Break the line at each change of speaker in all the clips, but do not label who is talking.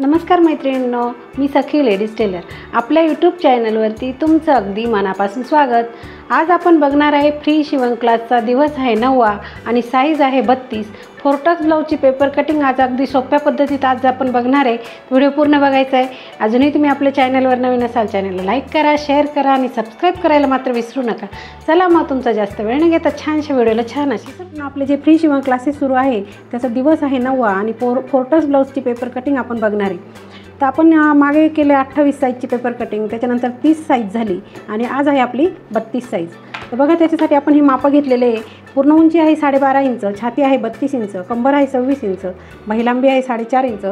नमस्कार मैत्रिणींनो, मी सखी ladies tailor आपल्या यूट्यूब चॅनलवरती तुमचं अगदी मनापासून स्वागत। आज आपण बघणार आहे फ्री शिवण क्लासचा दिवस आहे 9वा आणि साईज आहे 32। फोरटक्स ब्लाऊजची पेपर कटिंग आज अगदी सोप्या पद्धतीत आज आपण बघणार आहे। व्हिडिओ पूर्ण बघायचा आहे। अजूनही तुम्ही आपल्या चॅनलवर नवीन असाल चॅनलला लाईक करा, शेअर करा आणि सबस्क्राईब करायला मात्र विसरू नका। चला मग तुमचा जास्त वेळ न घेता छानशा व्हिडिओला छान अशी आपले जे फ्री शिवण क्लासेस सुरू आहे त्याचा दिवस आहे 9वा आणि फोरटक्स ब्लाऊजची पेपर कटिंग आपण बघणार आहे। तर आपण मागे केले 28 साईजची पेपर कटिंग, त्याच्यानंतर 30 साईज झाली आणि आज आहे आपली 32 साईज। तर बघा त्याच्यासाठी आपण ही मापं घेतलेले आहे। पूर्ण उंची आहे 12.5 इंच, छाती आहे 32 इंच, कंबर आहे 26 इंच, बाहीलांबी आहे 4.5 इंच,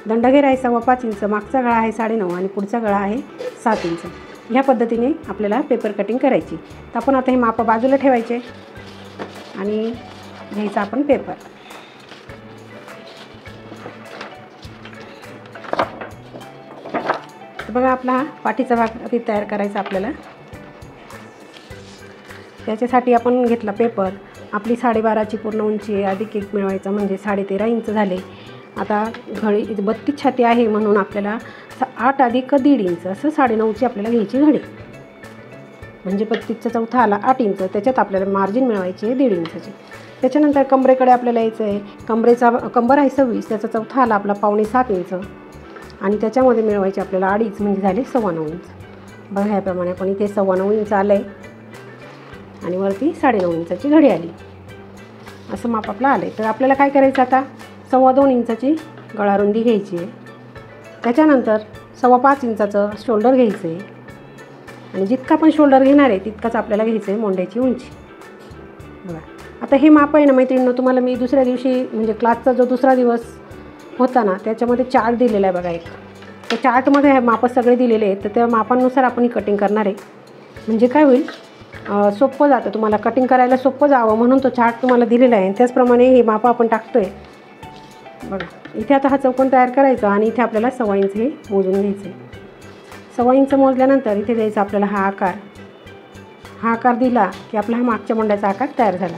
दंडघेर आहे 5.25 इंच, मागचा गळा आहे 9.5 आणि पुढचा गळा आहे 7 इंच। ह्या पद्धतीने आपल्याला पेपर कटिंग करायची। तर आपण आता हे मापं बाजूला ठेवायचे आणि घ्यायचा आपण पेपर। बघा आपला हा पाठीचा भाग आधी तयार करायचा आपल्याला। त्याच्यासाठी आपण घेतला पेपर। आपली 12.5ची पूर्ण उंची आहे, अधिक 1 मिळवायचा म्हणजे 13.5 इंच झाले। आता घडी 32 छाती आहे म्हणून आपल्याला 8 अधिक 1.5 इंच असं 9.5ची आपल्याला घ्यायची घडी, म्हणजे 32चा चौथा आला 8 इंच। त्याच्यात आपल्याला मार्जिन मिळवायची आहे 1.5 इंचाची। त्याच्यानंतर कमरेकडे आपल्याला यायचं आहे। कंबर आहे 26, त्याचा चौथा आला आपला 6.25 इंच आणि त्याच्यामध्ये मिळवायचे आपल्याला 2.5 म्हणजे झाले 9.25 इंच। बघा ह्याप्रमाणे आपण इथे 9.25 इंच आलं आहे आणि वरती 9.5 इंचाची घडी आली, असं माप आपलं आलं आहे। तर आपल्याला काय करायचं आता 2.25 इंचाची गळारुंदी घ्यायची आहे। त्याच्यानंतर 5.25 इंचाचं शोल्डर घ्यायचं आहे आणि जितका आपण शोल्डर घेणार आहे तितकाच आपल्याला घ्यायचं आहे मोंड्याची उंची। बघा आता हे माप आहे ना मैत्रिणींनो, तुम्हाला मी दुसऱ्या दिवशी म्हणजे क्लासचा जो दुसरा दिवस होता ना त्याच्यामध्ये चार्ट दिलेला आहे बघा एक। त्या चार्टमध्ये हे मापं सगळे दिलेले आहेत, तर त्या मापांनुसार आपण ही कटिंग करणार आहे। म्हणजे काय होईल सोपं जातं, तुम्हाला कटिंग करायला सोपं जावं म्हणून तो चार्ट तुम्हाला दिलेला आहे। त्याचप्रमाणे हे मापं आपण टाकतो आहे। बघा इथे आता हा चौकोन तयार करायचा आणि इथे आपल्याला 1.25 इंच हे मोजून घ्यायचं आहे। 1.25 इंच मोजल्यानंतर इथे द्यायचा आपल्याला हा आकार। हा आकार दिला की आपला हा मागच्या मोंड्याचा आकार तयार झाला।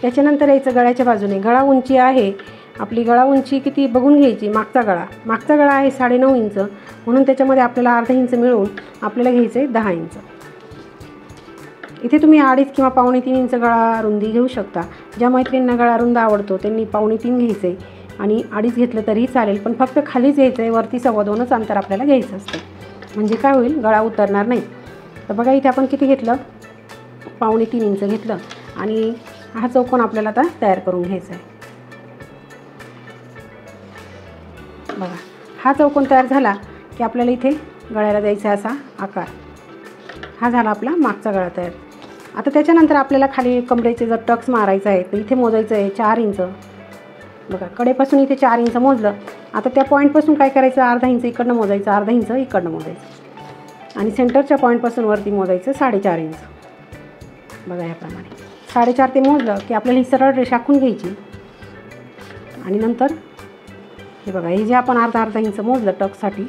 त्याच्यानंतर यायचं गळ्याच्या बाजूने। गळा उंची आहे आपली, गळा उंची किती बघून घ्यायची। मागचा गळा आहे 9.5 इंच म्हणून त्याच्यामध्ये आपल्याला अर्धा इंच मिळवून आपल्याला घ्यायचं आहे 10 इंच। इथे तुम्ही 2.5 किंवा 2.25 इंच गळा रुंदी घेऊ शकता। ज्या मैत्रिणींना गळा रुंद आवडतो त्यांनी 2.25 घ्यायचं आहे आणि 2.5 घेतलं तरीही चालेल, पण फक्त खालीच घ्यायचं आहे, वरती 2.25 अंतर आपल्याला घ्यायचं असतं, म्हणजे काय होईल गळा उतरणार नाही। तर बघा इथे आपण किती घेतलं 2.25 इंच घेतलं आणि हा चौकोन आपल्याला आता तयार करून घ्यायचा आहे। बघा हा चौकोन तयार झाला की आपल्याला इथे गळ्याला द्यायचा असा आकार। हा झाला आपला मागचा गळा तयार। आता त्याच्यानंतर आपल्याला खाली कमरेचे जर टक्स मारायचं आहे तर इथे मोजायचं आहे 4 इंच। बघा कडेपासून इथे 4 इंच मोजलं। आता त्या पॉईंटपासून काय करायचं, अर्धा इंच इकडनं मोजायचं, अर्धा इंच इकडनं मोजायचं आणि सेंटरच्या पॉईंटपासून वरती मोजायचं 4.5 इंच। बघा याप्रमाणे 4.5 ते मोजलं की आपल्याला ही सरळ रेषा आखून घ्यायची आणि नंतर हे बघा हे जे आपण अर्धा इंच मोजलं टक्ससाठी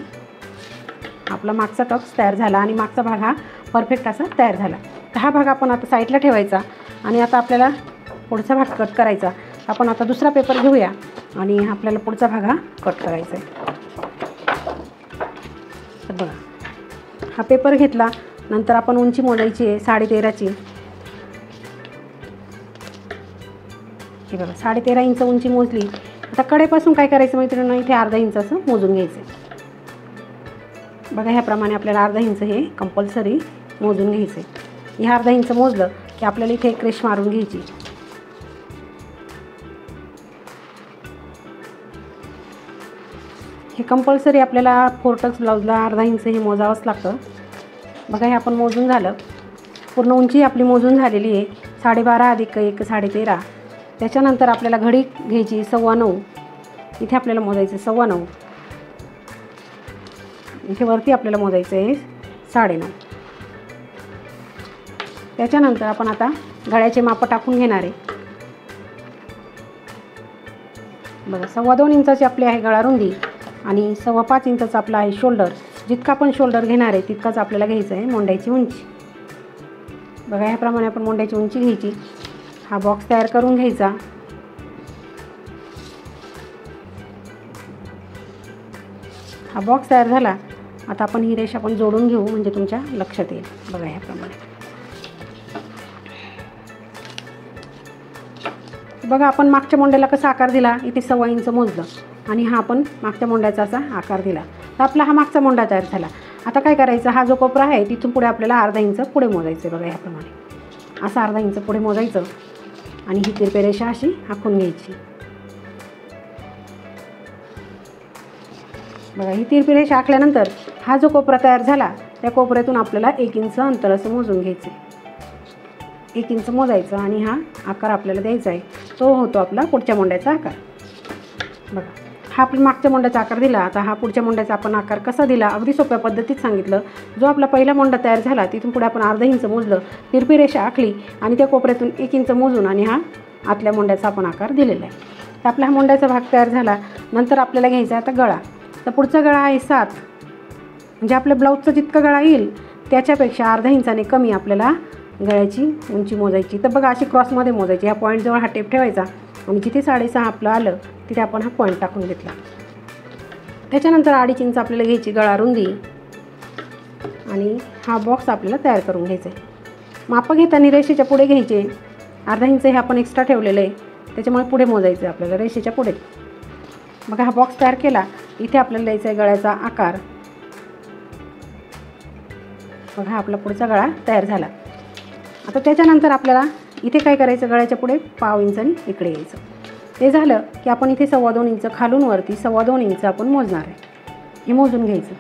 आपला मागचा टक्स तयार झाला आणि मागचा भाग हा परफेक्ट असा तयार झाला। तर हा भाग आपण आता साईडला ठेवायचा आणि आता आपल्याला पुढचा भाग कट करायचा। आपण आता दुसरा पेपर घेऊया आणि आपल्याला पुढचा भाग हा कट करायचा आहे। तर बघा हा पेपर घेतला, नंतर आपण उंची मोजायची आहे 13.5ची। हे बघा 13.5 इंच उंची मोजली। आता कडेपासून काय करायचं मैत्रिणींनो, इथे अर्धा इंच असं मोजून घ्यायचं आहे। बघा ह्याप्रमाणे आपल्याला अर्धा इंच हे कंपल्सरी मोजून घ्यायचं आहे। हे अर्धा इंच मोजलं की आपल्याला इथे एक रेष मारून घ्यायची। हे कंपल्सरी आपल्याला फोरटक्स ब्लाऊजला अर्धा इंच हे मोजावंच लागतं। बघा हे आपण मोजून झालं, पूर्ण उंची आपली मोजून झालेली आहे 12.5 अधिक 1 13.5। त्याच्यानंतर आपल्याला घडी घ्यायची 9.25, इथे आपल्याला मोजायचं 9.25, इथे वरती आपल्याला मोजायचं आहे 9.5। त्याच्यानंतर आपण आता गळ्याचे मापं टाकून घेणार आहे। बघा 2.25 इंचाची आपली आहे गळा रुंदी आणि 5.25 इंचाचा आपला आहे शोल्डर। जितका आपण शोल्डर घेणार आहे तितकाच आपल्याला घ्यायचं आहे मोंड्याची उंची। बघा ह्याप्रमाणे आपण मोंड्याची उंची घ्यायची। हा बॉक्स तयार करून घ्यायचा। हा बॉक्स तयार झाला. आता आपण ही रेष आपण जोडून घेऊ म्हणजे तुमच्या लक्षात येईल. बघा ह्याप्रमाणे. बघा आपण मागच्या मोंड्याला कसा आकार दिला, इथे 1.25 इंच मोजलं आणि हा आपण मागच्या मोंड्याचा असा आकार दिला. तर आपला हा मागचा मोंडा तयार झाला. आता काय करायचं, हा जो कोपरा आहे तिथून पुढे आपल्याला अर्धा इंच पुढे मोजायचं आहे. बघा ह्याप्रमाणे असं अर्धा इंच पुढे मोजायचं आणि ही तिरपी रेषा अशी आखून घ्यायची. बघा ही तिरपी रेषा आखल्यानंतर हा जो कोपरा तयार झाला त्या कोपऱ्यातून आपल्याला 1 इंच अंतर असं मोजून घ्यायचं. 1 इंच मोजायचं आणि हा आकार आपल्याला द्यायचा आहे. तो होतो आपला पुढच्या मोंड्याचा आकार. बघा हा आपण मागच्या मोंड्याचा आकार दिला. आता हा पुढच्या मोंड्याचा आपण आकार कसा दिला, अगदी सोप्या पद्धतीत सांगितलं. जो आपला पहिला मोंडा तयार झाला तिथून पुढे आपण अर्धा इंच मोजलं, तिरपी रेषा आखली आणि त्या कोपऱ्यातून 1 इंच मोजून आणि हा आतल्या मोंड्याचा आपण आकार दिलेला आहे. तर आपला हा मोंड्याचा भाग तयार झाला. नंतर आपल्याला घ्यायचा आता गळा. तर पुढचा गळा आहे 7, म्हणजे आपल्या ब्लाऊजचा जितका गळा येईल त्याच्यापेक्षा अर्धा इंचाने कमी आपल्याला गळ्याची उंची मोजायची. तर बघा अशी क्रॉसमध्ये मोजायची. ह्या पॉईंटजवळ हा टेप ठेवायचा आणि जिथे 6.5 आपलं आलं तिथे आपण हा पॉईंट टाकून घेतला. त्याच्यानंतर 2.5 इंच आपल्याला घ्यायची गळा रुंदी आणि हा बॉक्स आपल्याला तयार करून घ्यायचा आहे. मापं घेताना रेषेच्या पुढे घ्यायचे. अर्धा इंच हे आपण एक्स्ट्रा ठेवलेलं आहे त्याच्यामुळे पुढे मोजायचं आहे आपल्याला रेषेच्या पुढे. बघा हा बॉक्स तयार केला. इथे आपल्याला द्यायचा आहे गळ्याचा आकार. बघा हा आपला पुढचा गळा तयार झाला. आता त्याच्यानंतर आपल्याला इथे काय करायचं, गळ्याच्या पुढे 1/2 इंचानी इकडे यायचं. ते झालं की आपण इथे 2.25 इंच खालून वरती 2.25 इंच आपण मोजणार आहे. हे मोजून घ्यायचं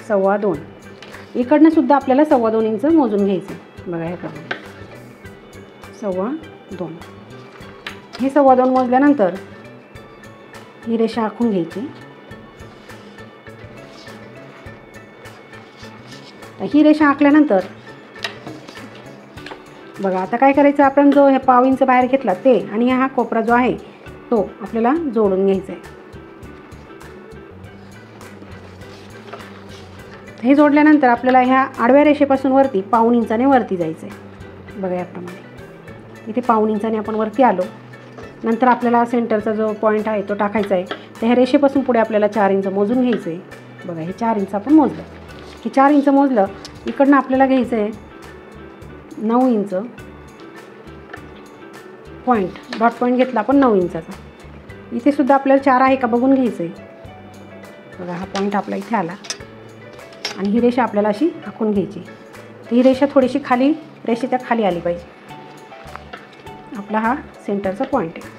2.25. इकडनं सुद्धा आपल्याला 2.25 इंच मोजून घ्यायचं. बघा ह्याप्रमाणे 2.25. हे 2.25 मोजल्यानंतर ही रेषा आखून घ्यायची. ही रेषा आखल्यानंतर बघा आता काय करायचं, आपण जो हे 1/2 इंच बाहेर घेतला ते आणि हा कोपरा जो आहे तो आपल्याला जोडून घ्यायचा आहे. हे जोडल्यानंतर आपल्याला ह्या आडव्या रेषेपासून वरती 1/2 इंचाने वरती जायचं आहे. बघा याप्रमाणे इथे 1/2 इंचाने आपण वरती आलो. नंतर आपल्याला सेंटरचा जो पॉईंट आहे तो टाकायचा आहे. तर ह्या रेषेपासून पुढे आपल्याला 4 इंच मोजून घ्यायचं आहे. बघा हे 4 इंच आपण मोजलं की 4 इंच मोजलं. इकडनं आपल्याला घ्यायचं आहे 9 इंच पॉईंट. डॉट पॉईंट घेतला आपण 9 इंचाचा. इथे सुद्धा आपल्याला 4 आहे का बघून घ्यायचं आहे. बघा हा पॉईंट आपला इथे आला आणि ही रेषा आपल्याला अशी आखून घ्यायची. तर ही रेषा थोडीशी खाली रेषेच्या खाली आली पाहिजे. आपला हा सेंटरचा पॉईंट आहे.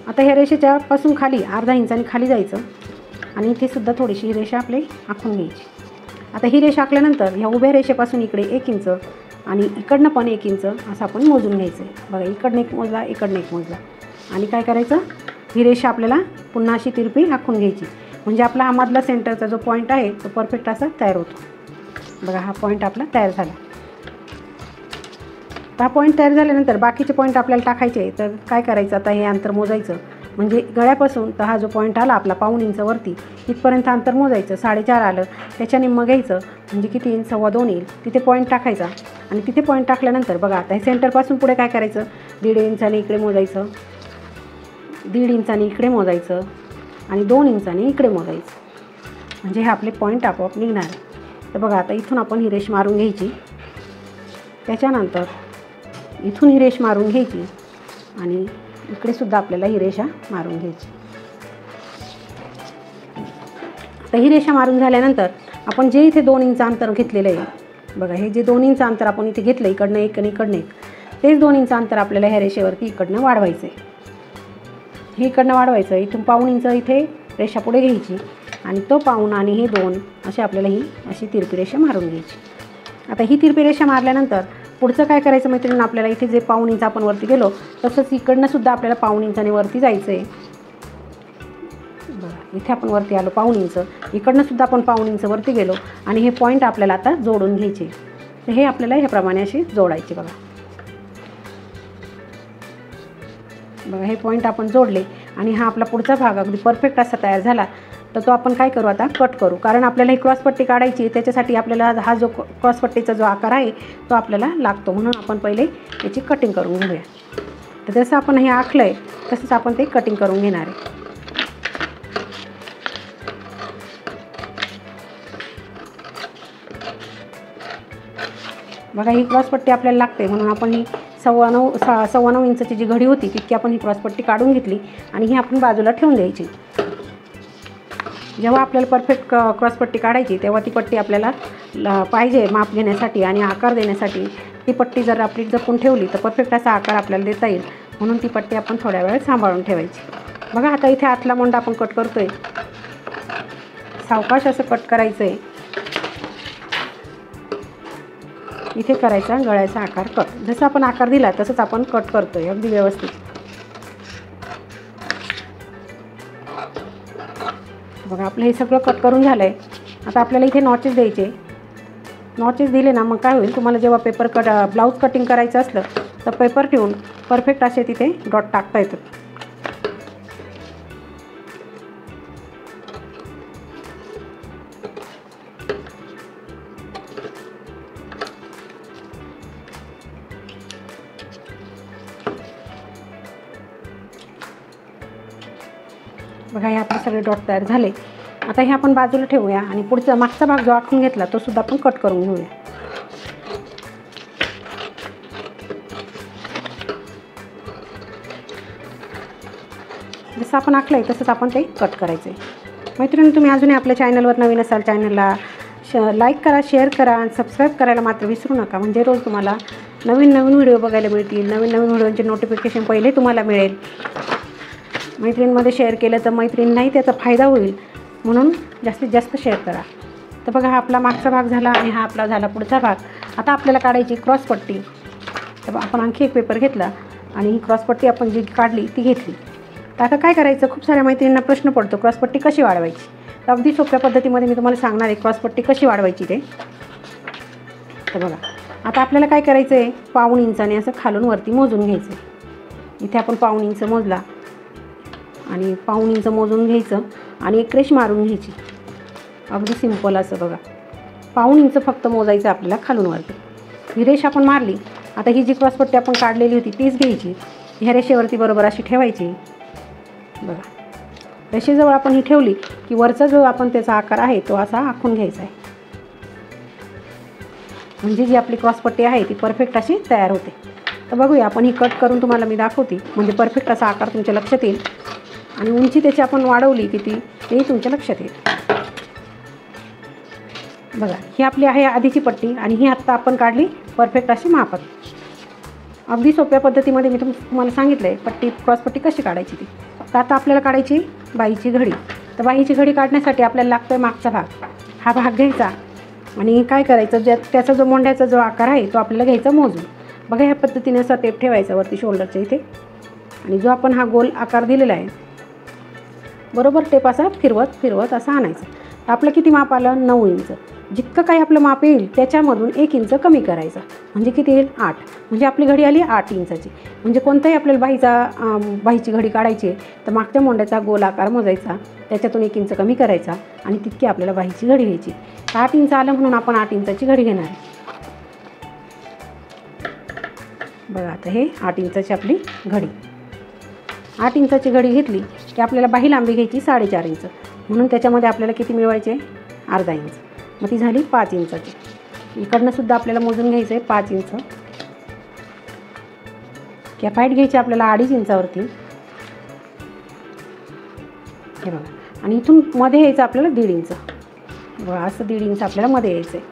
आता ह्या रेषेच्या पासून खाली अर्धा इंचाने खाली जायचं आणि इथे सुद्धा थोडीशी ही रेषा आपली आखून घ्यायची. आता ही रेषा आखल्यानंतर ह्या उभ्या रेषेपासून इकडे 1 इंच आणि इकडनं पण 1 इंच असं आपण मोजून घ्यायचं आहे. बघा इकडनं 1 मोजला, इकडनं 1 मोजला आणि काय करायचं, ही रेषा आपल्याला पुन्हा अशी तिरपी आखून घ्यायची. म्हणजे आपला हा मधला सेंटरचा जो पॉईंट आहे तो परफेक्ट असा तयार होतो. बघा हा पॉईंट आपला तयार झाला. हा पॉईंट तयार झाल्यानंतर बाकीचे पॉईंट आपल्याला टाकायचे. तर काय करायचं, आता हे अंतर मोजायचं. म्हणजे गळ्यापासून तर हा जो पॉईंट आला आपला 1/2 इंच वरती तिथपर्यंत अंतर मोजायचं. 4.5 आलं त्याच्या निम्मं घ्यायचं म्हणजे किती येईल, 2.25 येईल. तिथे पॉईंट टाकायचा आणि तिथे पॉईंट टाकल्यानंतर बघा आता हे सेंटरपासून पुढे काय करायचं, 1.5 इंचाने इकडे मोजायचं, 1.5 इंचाने इकडे मोजायचं आणि 2 इंचाने इकडे मोजायचं. म्हणजे हे आपले पॉईंट आपोआप निघणार आहे. तर बघा आता इथून आपण ही रेष मारून घ्यायची. त्याच्यानंतर इथून ही रेष मारून घ्यायची आणि इकडे सुद्धा आपल्याला ही रेषा मारून घ्यायची. आता ही रेषा मारून झाल्यानंतर आपण जे इथे 2 इंच अंतर घेतलेलं आहे, बघा हे जे 2 इंच अंतर आपण इथे घेतलं इकडनं 1 आणि इकडनं 1, तेच 2 इंच अंतर आपल्याला ह्या रेषेवरती इकडनं वाढवायचं आहे. हे इकडनं वाढवायचं. इथून 1/2 इंच इथे रेषा पुढे घ्यायची आणि तो 1/2 आणि हे 2 असे आपल्याला ही अशी तिरपी रेषा मारून घ्यायची. आता ही तिरपी रेषा मारल्यानंतर पुढचं काय करायचं मैत्रिणी, आपल्याला इथे जे 1/2 इंच आपण वरती गेलो तसंच इकडनं सुद्धा आपल्याला 1/2 इंचाने वरती जायचं आहे. बघा इथे आपण वरती आलो 1/2 इंच, इकडनं सुद्धा आपण 1/2 इंच वरती गेलो आणि हे पॉईंट आपल्याला आता जोडून घ्यायचे. तर हे आपल्याला ह्याप्रमाणे असे जोडायचे. बघा हे पॉईंट आपण जोडले आणि हा आपला पुढचा भाग अगदी परफेक्ट असा तयार झाला. तर तो आपण काय करू, आता कट करू. कारण आपल्याला ही क्रॉसपट्टी काढायची, त्याच्यासाठी आपल्याला हा जो क्रॉसपट्टीचा जो आकार आहे तो आपल्याला लागतो. म्हणून आपण पहिले याची कटिंग करून घेऊया. तर जसं आपण हे आखलं आहे तसंच आपण ते कटिंग करून घेणार आहे. बघा ही क्रॉसपट्टी आपल्याला लागते म्हणून आपण ही 9.25 इंचाची जी घडी होती तितकी आपण ही क्रॉसपट्टी काढून घेतली आणि ही आपण बाजूला ठेवून द्यायची. जेव्हा आपल्याला परफेक्ट क्रॉसपट्टी काढायची तेव्हा ती पट्टी आपल्याला पाहिजे माप घेण्यासाठी आणि आकार देण्यासाठी ती पट्टी जर आपली जपून ठेवली तर परफेक्ट असा आकार आपल्याला देता येईल. म्हणून ती पट्टी आपण थोड्या वेळ सांभाळून ठेवायची. बघा आता इथे आतला मोंडा आपण कट करतो आहे. सावकाश असं कट करायचं आहे. इथे करायचा गळ्याचा आकार कट. जसं आपण आकार दिला तसंच आपण कट करतो आहे अगदी व्यवस्थित. बघा आपलं हे सगळं कट करून झालं आहे. आता आपल्याला इथे नॉचेस द्यायचे. नॉचेस दिले ना मग काय होईल, तुम्हाला जेव्हा पेपर ब्लाऊज कटिंग करायचं असलं तर पेपर ठेवून परफेक्ट असे तिथे डॉट टाकता येतात. बघा हे आपले सगळे डॉट तयार झाले. आता हे आपण बाजूला ठेवूया आणि पुढचा मागचा भाग जो आखून घेतला तो सुद्धा आपण कट करून घेऊया. जसं आपण आखलं आहे तसंच आपण ते कट करायचं आहे. मैत्रिणी तुम्ही अजूनही आपल्या चॅनलवर नवीन असाल चॅनलला लाईक करा, शेअर करा आणि सबस्क्राईब करायला मात्र विसरू नका. म्हणजे रोज तुम्हाला नवीन नवीन व्हिडिओ बघायला मिळतील. नवीन नवीन व्हिडिओचे नोटिफिकेशन पहिले तुम्हाला मिळेल. मैत्रिणींमध्ये शेअर केलं तर मैत्रिणींनाही त्याचा फायदा होईल म्हणून जास्तीत जास्त शेअर करा. तर बघा हा आपला मागचा भाग झाला आणि हा आपला झाला पुढचा भाग. आता आपल्याला काढायची क्रॉसपट्टी. तर आपण आणखी एक पेपर घेतला आणि ही क्रॉसपट्टी आपण जी काढली ती घेतली. तर आता काय करायचं, खूप साऱ्या मैत्रिणींना प्रश्न पडतो क्रॉसपट्टी कशी वाढवायची. तर अगदी सोप्या पद्धतीमध्ये मी तुम्हाला सांगणार आहे क्रॉसपट्टी कशी वाढवायची ते. तर बघा आता आपल्याला काय करायचं आहे, 1.5 इंचाने असं खालून वरती मोजून घ्यायचं आहे. इथे आपण 1.5 इंच मोजला आणि 1.5 इंच मोजून घ्यायचं आणि एक रेष मारून घ्यायची. अगदी सिंपल असं बघा 1.5 इंच फक्त मोजायचं आपल्याला खालून वरती. ही रेष आपण मारली. आता ही जी क्रॉसपट्टी आपण काढलेली होती तीच घ्यायची. ह्या रेषेवरती बरोबर अशी ठेवायची. बघा रेषेजवळ आपण ही ठेवली की वरचा जो आपण त्याचा आकार आहे तो असा आखून घ्यायचा आहे. म्हणजे जी आपली क्रॉसपट्टी आहे ती परफेक्ट अशी तयार होते. तर बघूया आपण ही कट करून तुम्हाला मी दाखवते म्हणजे परफेक्ट असा आकार तुमच्या लक्षात येईल. आणि उंची त्याची आपण वाढवली किती तेही तुमच्या लक्षात येईल. बघा ही आपली आहे आधीची पट्टी आणि ही आत्ता आपण काढली परफेक्ट अशी मापात. अगदी सोप्या पद्धतीमध्ये मी तुम्हाला सांगितलं आहे पट्टी क्रॉसपट्टी कशी काढायची ती. तर आता आपल्याला काढायची बाईची घडी. तर बाईची घडी काढण्यासाठी आपल्याला लागतो आहे मागचा भाग. हा भाग घ्यायचा आणि काय करायचं त्याचा जो मोंढ्याचा जो आकार आहे तो आपल्याला घ्यायचा मोजून. बघा ह्या पद्धतीने असा टेप ठेवायचा वरती शोल्डरच्या इथे आणि जो आपण हा गोल आकार दिलेला आहे बरोबर टेप असा फिरवत असा आणायचा. तर आपलं किती माप आलं, 9 इंच. जितकं काही आपलं माप येईल त्याच्यामधून 1 इंच कमी करायचा म्हणजे किती येईल, 8. म्हणजे आपली घडी आली 8 इंचाची. म्हणजे कोणताही आपल्याला बाईची घडी काढायची तर मागच्या मोंड्याचा गोल आकार मोजायचा, त्याच्यातून 1 इंच कमी करायचा आणि तितकी आपल्याला बाईची घडी घ्यायची. 8 इंच आलं म्हणून आपण 8 इंचाची घडी घेणार आहे. बघा आता हे 8 इंचाची आपली घडी. 8 इंचाची घडी घेतली की आपल्याला बाही लांबी घ्यायची 4.5 इंच. म्हणून त्याच्यामध्ये आपल्याला किती मिळवायचे, अर्धा इंच. मग ती झाली 5 इंचाची. इकडनं सुद्धा आपल्याला मोजून घ्यायचं आहे 5 इंच. कॅपाईट घ्यायची आपल्याला 2.5 इंचावरती. हे बघा आणि इथून मध्ये यायचं आपल्याला 1.5 इंच. बघा असं 1.5 इंच आपल्याला मध्ये यायचं आहे.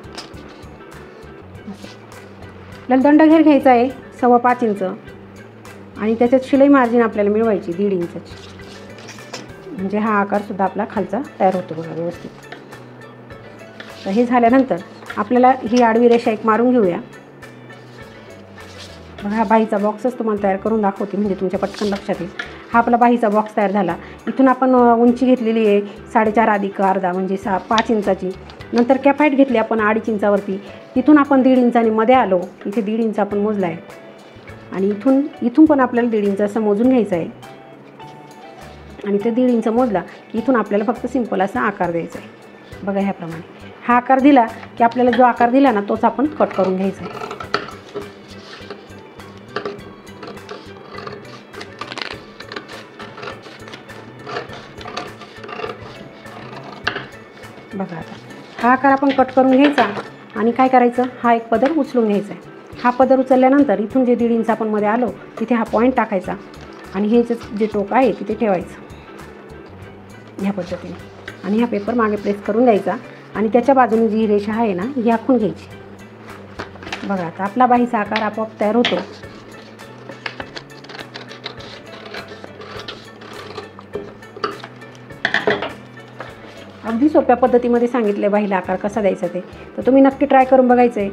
आपल्याला दंडघेर घ्यायचा आहे 5.25 इंच आणि त्याच्यात शिलाई मार्जिन आपल्याला मिळवायची 1.5 इंचाची. म्हणजे हा आकारसुद्धा आपला खालचा तयार होतो बघा व्यवस्थित. तर हे झाल्यानंतर आपल्याला ही आडवी रेषा एक मारून घेऊया. बघा हा बाहीचा बॉक्सच तुम्हाला तयार करून दाखवते म्हणजे तुमच्या पटकन लक्षात येईल. हा आपला बाहीचा बॉक्स तयार झाला. इथून आपण उंची घेतलेली आहे 4.5 अधिक अर्धा म्हणजे 5 इंचाची. नंतर कॅपाईट घेतली आपण 2.5 इंचावरती. तिथून आपण 1.5 इंचाने मध्ये आलो. इथे 1.5 इंच आपण मोजला आहे आणि इथून पण आपल्याला 1.5 इंच असं मोजून घ्यायचं आहे. आणि ते 1.5 इंच मोजला की इथून आपल्याला फक्त सिंपल असा आकार द्यायचा आहे. बघा ह्याप्रमाणे हा आकार दिला की आपल्याला जो आकार दिला ना तोच आपण कट करून घ्यायचा आहे. बघा आता हा आकार आपण कट करून घ्यायचा आणि काय करायचं, हा एक पदर उचलून घ्यायचा आहे. हा पदर उचलल्यानंतर इथून जे 1.5 इंच आपण मध्ये आलो तिथे हा पॉईंट टाकायचा आणि हे जे टोक आहे तिथे ठेवायचं ह्या पद्धतीने. आणि हा पेपर मागे प्रेस करून द्यायचा आणि त्याच्या बाजूने जी रेषा आहे ना ही आखून घ्यायची. बघा आता आपला बाहीचा आकार आपोआप तयार होतो. अगदी सोप्या पद्धतीमध्ये सांगितलं बाहीला आकार कसा द्यायचा ते, तर तुम्ही नक्की ट्राय करून बघायचं आहे.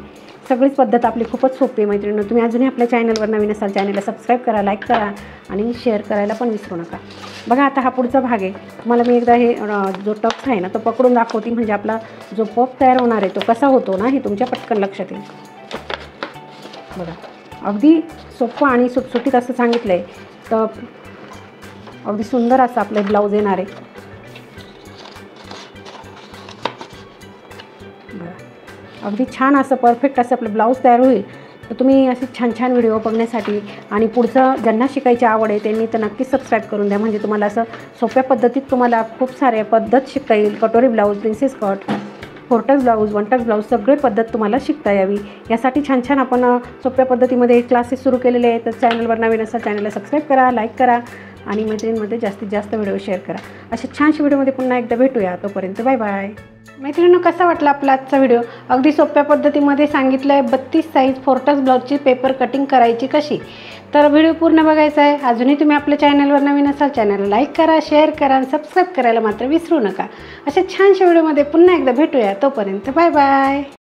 सगळीच पद्धत आपली खूपच सोपी आहे मैत्रिणींनो. तुम्ही अजूनही आपल्या चॅनलवर नवीन असाल चॅनलला सबस्क्राईब करा, लाईक करा आणि शेअर करायला पण विसरू नका. बघा आता हा पुढचा भाग आहे. तुम्हाला मी एकदा हे जो टक्स आहे ना तो पकडून दाखवते, म्हणजे आपला जो पफ तयार होणार आहे तो कसा होतो ना हे तुमच्या पटकन लक्षात येईल. बघा अगदी सोपं आणि सुटसुटीत असं सांगितलं आहे, तर अगदी सुंदर असं आपलं ब्लाऊज येणार आहे. अगदी छान असं परफेक्ट असं आपलं ब्लाऊज तयार होईल. तर तुम्ही असे छान छान व्हिडिओ बघण्यासाठी आणि पुढचं ज्यांना शिकायची आवड आहे त्यांनी तर नक्कीच सबस्क्राईब करून द्या, म्हणजे तुम्हाला असं सोप्या पद्धतीत तुम्हाला खूप सारे पद्धत शिकता येईल. कटोरी blouse, princess cut, 4 Tux blouse, 1 Tux blouse सगळे पद्धत तुम्हाला शिकता यावी यासाठी छान छान आपण सोप्या पद्धतीमध्ये क्लासेस सुरू केलेले आहेत. तर चॅनलवर नवीन असाल चॅनलला सबस्क्राईब करा, लाईक करा आणि मैत्रिणींमध्ये जास्तीत जास्त व्हिडिओ शेअर करा. अशा छानशा व्हिडिओमध्ये पुन्हा एकदा भेटूया. तोपर्यंत बाय बाय. मैत्रिणींनो, कसा वाटला आपला आजचा व्हिडिओ? अगदी सोप्या पद्धतीमध्ये सांगितलं आहे 32 साईज 4 टक्स ब्लाऊजची पेपर कटिंग करायची कशी. तर व्हिडिओ पूर्ण बघायचा आहे. अजूनही तुम्ही आपल्या चॅनलवर नवीन असाल चॅनलला लाईक करा, शेअर करा आणि सबस्क्राईब करायला मात्र विसरू नका. अशा छानशा व्हिडिओमध्ये पुन्हा एकदा भेटूया. तोपर्यंत बाय बाय.